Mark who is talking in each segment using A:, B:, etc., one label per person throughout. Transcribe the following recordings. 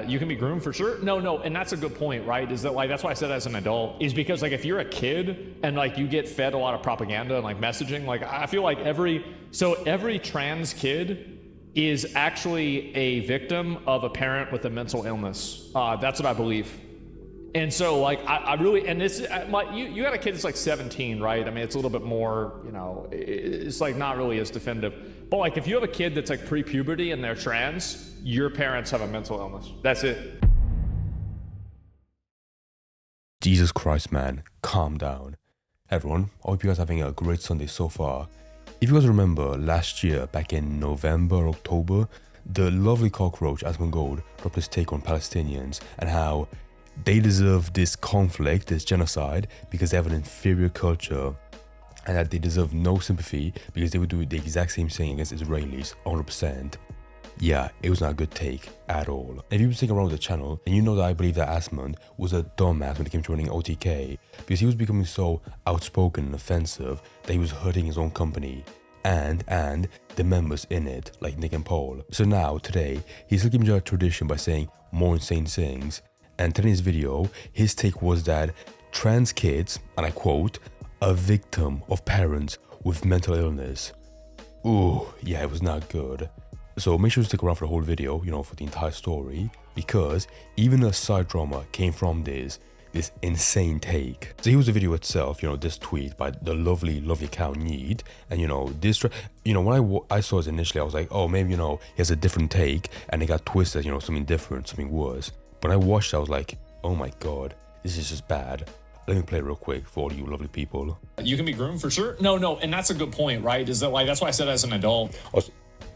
A: You can be groomed for sure. No, and that's a good point, right? Is that like, that's why I said as an adult, is because like if you're a kid and like you get fed a lot of propaganda and like messaging, like I feel like every trans kid is actually a victim of a parent with a mental illness. That's what I believe. And so like I really, and this you got a kid that's like 17, right? I mean, it's a little bit more, you know, it's like not really as definitive. But like if you have a kid that's like pre-puberty and they're trans, your parents have a mental illness. That's it.
B: Jesus Christ, man, calm down. Everyone, I hope you guys are having a great Sunday so far. If you guys remember last year, back in November, October, the lovely cockroach Asmongold dropped his take on Palestinians and how they deserve this conflict, this genocide, because they have an inferior culture, and that they deserve no sympathy because they would do the exact same thing against Israelis, 100%. Yeah, it was not a good take at all. If you've been sticking around with the channel, and you know that I believe that Asmond was a dumbass when it came to running OTK, because he was becoming so outspoken and offensive that he was hurting his own company and the members in it, like Nick and Paul. So now, today, he's looking to a tradition by saying more insane things. And today in his video, his take was that trans kids, and I quote, "a victim of parents with mental illness." Ooh, yeah, it was not good. So make sure to stick around for the whole video, you know, for the entire story, because even a side drama came from this insane take. So here was the video itself, you know, this tweet by the lovely account Need, and you know, when I saw it initially, I was like, oh, maybe, you know, he has a different take, and it got twisted, you know, something different, something worse. When I watched it, I was like, oh my god, this is just bad. Let me play it real quick for all you lovely people.
A: You can be groomed for sure. No, and that's a good point, right? Is that like, that's why I said as an adult.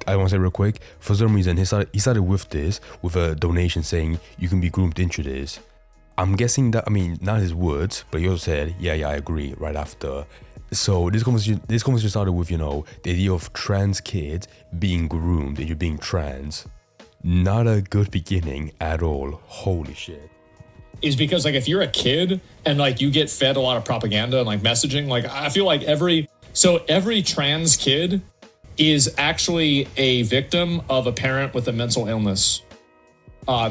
B: I want to say real quick, for some reason, he started with a donation saying, you can be groomed into this. I'm guessing that, I mean, not his words, but he also said, yeah, I agree, right after. So this conversation started with, you know, the idea of trans kids being groomed into being trans. Not a good beginning at all. Holy shit.
A: Is because like if you're a kid and like you get fed a lot of propaganda and like messaging, like I feel like every trans kid is actually a victim of a parent with a mental illness.
B: I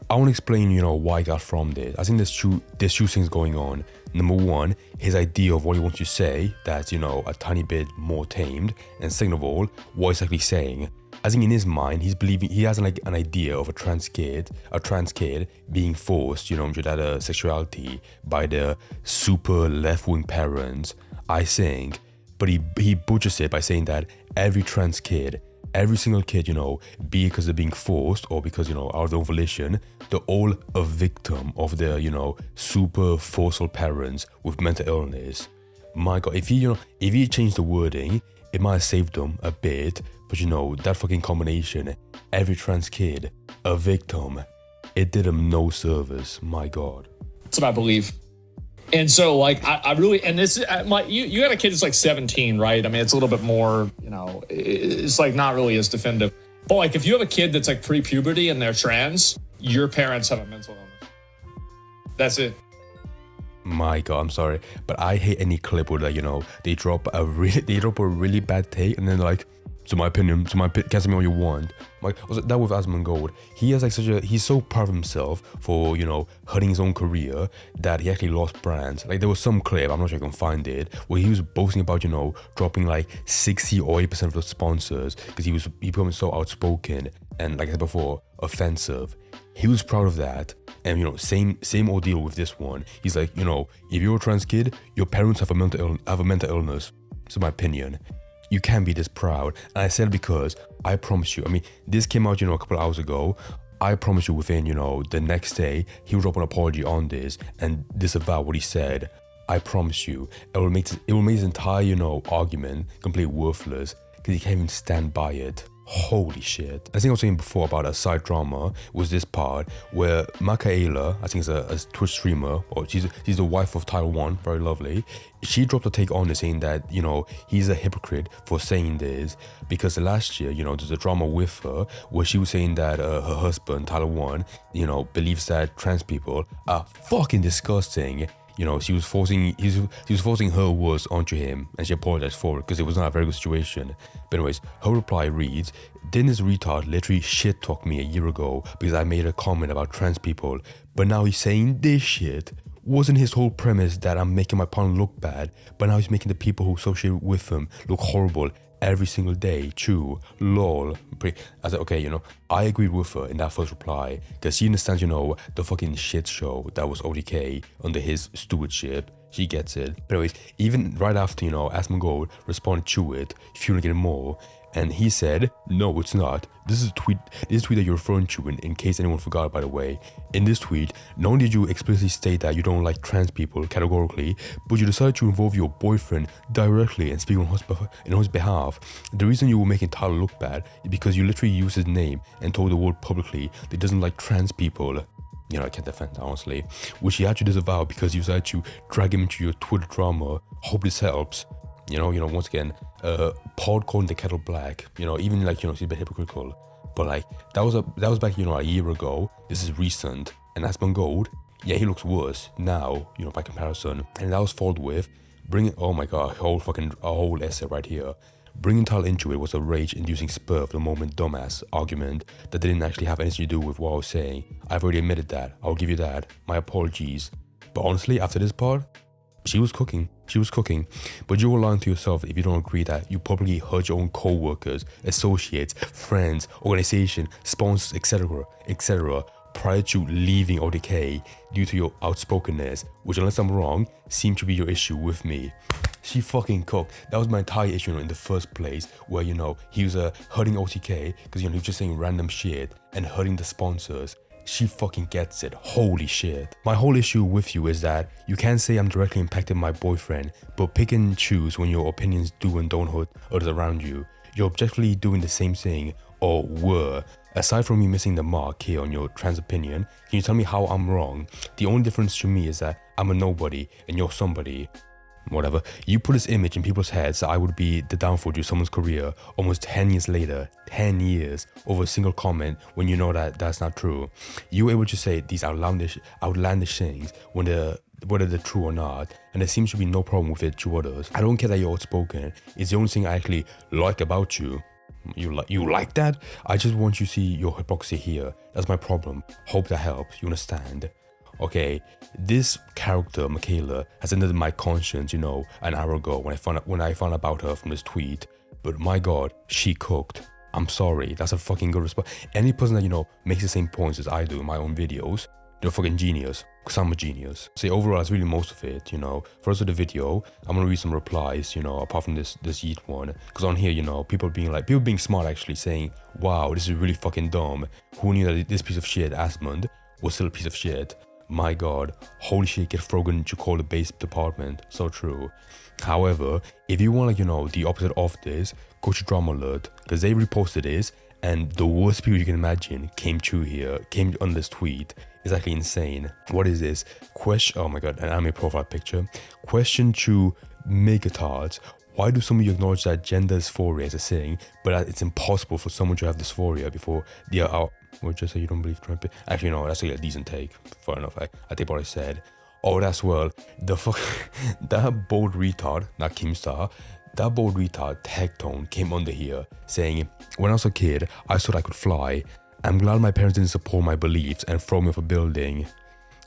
B: want to explain, you know, why I got from this. I think there's two things going on. Number one, his idea of what he wants to say, that's, you know, a tiny bit more tamed. And second of all, what he's actually saying. I think in his mind, he has like an idea of a trans kid being forced, you know, into that sexuality by the super left-wing parents, I think. But he butchers it by saying that every trans kid, every single kid, you know, be it because they're being forced or because, you know, out of their own volition, they're all a victim of their, you know, super forceful parents with mental illness. My god, if he changed the wording, it might have saved them a bit. But you know, that fucking combination, every trans kid, a victim, it did him no service. My god.
A: That's what I believe. And so like I really, and this you got a kid that's like 17, right? I mean, it's a little bit more, you know, it's like not really as definitive. But like if you have a kid that's like pre-puberty and they're trans, your parents have a mental illness. That's it.
B: My god, I'm sorry, but I hate any clip where, like, you know, they drop a really bad take and then like, to my opinion, cancel me all you want. Like, that with Asmongold, he has like he's so proud of himself for, you know, hurting his own career that he actually lost brands. Like, there was some clip, I'm not sure I can find it, where he was boasting about, you know, dropping like 60 or 80% of the sponsors because he becoming so outspoken and, like I said before, offensive. He was proud of that. And, you know, same ordeal with this one. He's like, you know, if you're a trans kid, your parents have a mental illness. That's my opinion. You can't be this proud. And I said it because I promise you, I mean, this came out, you know, a couple of hours ago. I promise you within, you know, the next day, he will drop an apology on this and disavow what he said. I promise you, it will make his entire, you know, argument completely worthless because he can't even stand by it. Holy shit. I think I was saying before about a side drama was this part where Michaela, I think is a Twitch streamer, or she's the wife of Title 1, very lovely. She dropped a take on this saying that, you know, he's a hypocrite for saying this because last year, you know, there's a drama with her where she was saying that her husband, Title 1, you know, believes that trans people are fucking disgusting. You know, she was forcing her words onto him, and she apologized for it because it was not a very good situation. But anyways, her reply reads, "Didn't this retard literally shit talk me a year ago because I made a comment about trans people, but now he's saying this shit? Wasn't his whole premise that I'm making my partner look bad, but now he's making the people who associate with him look horrible every single day? True. Lol." I said, okay, you know, I agreed with her in that first reply because she understands, you know, the fucking shit show that was ODK under his stewardship. She gets it. But anyways, even right after, you know, Asmongold responded to it, fueling it more, and he said, "No, it's not. This is a tweet that you're referring to, in case anyone forgot, by the way. In this tweet, not only did you explicitly state that you don't like trans people categorically, but you decided to involve your boyfriend directly and speak on his behalf. The reason you were making Tyler look bad is because you literally used his name and told the world publicly that he doesn't like trans people." You know, I can't defend that, honestly. Which he had to disavow because you decided to drag him into your Twitter drama. Hope this helps. You know, once again, pod calling the kettle black. You know, even like, you know, she's a bit hypocritical. But like, that was back, you know, a year ago. This is recent. And Asmongold, yeah, he looks worse now, you know, by comparison. And that was followed with oh my god, a whole essay right here. Bringing Tyler into it was a rage-inducing spur of the moment dumbass argument that didn't actually have anything to do with what I was saying. I've already admitted that. I'll give you that. My apologies. But honestly, after this part, she was cooking. But you were lying to yourself if you don't agree that you publicly hurt your own co-workers, associates, friends, organization, sponsors, etc. prior to leaving ODK due to your outspokenness, which, unless I'm wrong, seemed to be your issue with me. She fucking cooked. That was my entire issue, you know, in the first place, where, you know, he was hurting OTK because, you know, he was just saying random shit and hurting the sponsors. She fucking gets it. Holy shit. My whole issue with you is that you can't say I'm directly impacting my boyfriend, but pick and choose when your opinions do and don't hurt others around you. You're objectively doing the same thing, or were. Aside from me missing the mark here on your trans opinion, can you tell me how I'm wrong? The only difference to me is that I'm a nobody and you're somebody. Whatever. You put this image in people's heads that I would be the downfall to someone's career almost 10 years later, 10 years, over a single comment when you know that that's not true. You were able to say these outlandish things whether they're true or not, and there seems to be no problem with it to others. I don't care that you're outspoken. It's the only thing I actually like about you. You like that? I just want you to see your hypocrisy here. That's my problem. Hope that helps. You understand? Okay, this character, Michaela, has entered my conscience, you know, an hour ago when I found about her from this tweet. But my god, she cooked. I'm sorry, that's a fucking good response. Any person that, you know, makes the same points as I do in my own videos, they're fucking genius. Because I'm a genius. See, overall, that's really most of it, you know. For the rest of the video, I'm gonna read some replies, you know, apart from this Yeet one. Because on here, you know, people being smart, actually, saying, "Wow, this is really fucking dumb. Who knew that this piece of shit, Asmund, was still a piece of shit? My god, holy shit, get Frogan to call the base department." So true. However, if you want, like, you know, the opposite of this, go to Drama Alert, because they reposted this, and the worst people you can imagine came on this tweet. It's actually insane. What is this? Oh my god, an anime profile picture. Question to Megatards. Why do some of you acknowledge that gender dysphoria is a thing, but that it's impossible for someone to have dysphoria before they are out? Or just say you don't believe Trump? Actually, no, that's a decent take. Fair enough. I take what I said. Oh, that's well. That bold retard, not Keemstar, that bold retard Tectone came under here saying, "When I was a kid, I thought I could fly. I'm glad my parents didn't support my beliefs and throw me off a building."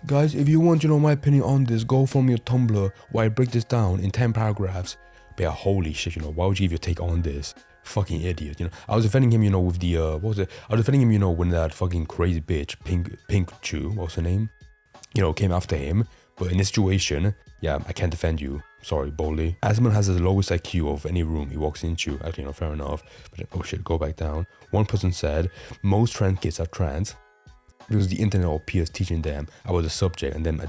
B: Guys, if you want, you know, my opinion on this, go from your Tumblr where I break this down in 10 paragraphs. But yeah, holy shit, you know, why would you even take on this? Fucking idiot, you know. I was defending him, you know, with the, what was it? I was defending him, you know, when that fucking crazy bitch, Pink Chew, what was her name? You know, came after him. But in this situation, yeah, I can't defend you. Sorry, boldly. Asmund has the lowest IQ of any room he walks into. Actually, you know, fair enough. But oh shit, go back down. One person said, most trans kids are trans because the internet or peers teaching them about the subject and them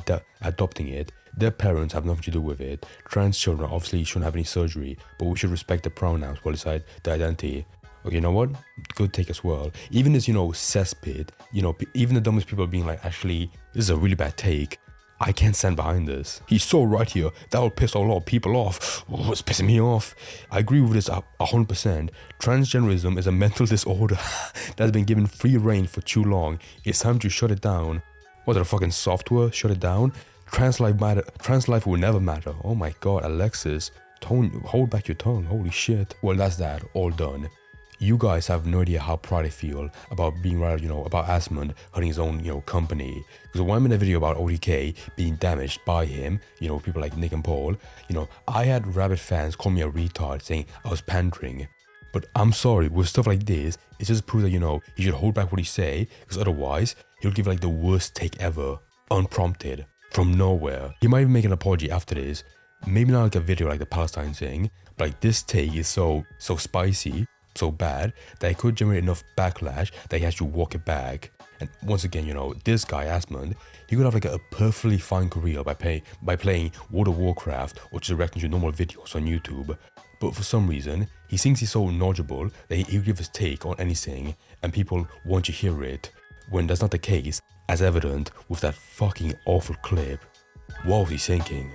B: adopting it. Their parents have nothing to do with it. Trans children obviously shouldn't have any surgery, but we should respect the pronouns while decide the identity. Okay, you know what? Good take as well. Even this, you know, cesspit, you know, even the dumbest people are being like, actually, this is a really bad take. I can't stand behind this. He's so right here. That will piss a lot of people off. Oh, it's pissing me off. I agree with this 100%. Transgenderism is a mental disorder that's been given free reign for too long. It's time to shut it down. What, the fucking software? Shut it down? Trans life will never matter. Oh my god, Alexis, hold back your tongue. Holy shit. Well, that's that. All done. You guys have no idea how proud I feel about being right, about Asmund hurting his own, company. Because when I made a video about OTK being damaged by him, people like Nick and Paul, I had rabid fans call me a retard saying I was pandering. But I'm sorry, with stuff like this, it just proves that, you should hold back what you say, because otherwise, he'll give like the worst take ever, unprompted, from nowhere. He might even make an apology after this, maybe not like a video like the Palestine thing, but like this take is so spicy, so bad, that it could generate enough backlash that he has to walk it back. And once again, this guy, Asmund, he could have like a perfectly fine career by playing World of Warcraft or just reacting to normal videos on YouTube. But for some reason, he thinks he's so knowledgeable that he'll give his take on anything and people want to hear it, when that's not the case, as evident with that fucking awful clip. What was he thinking?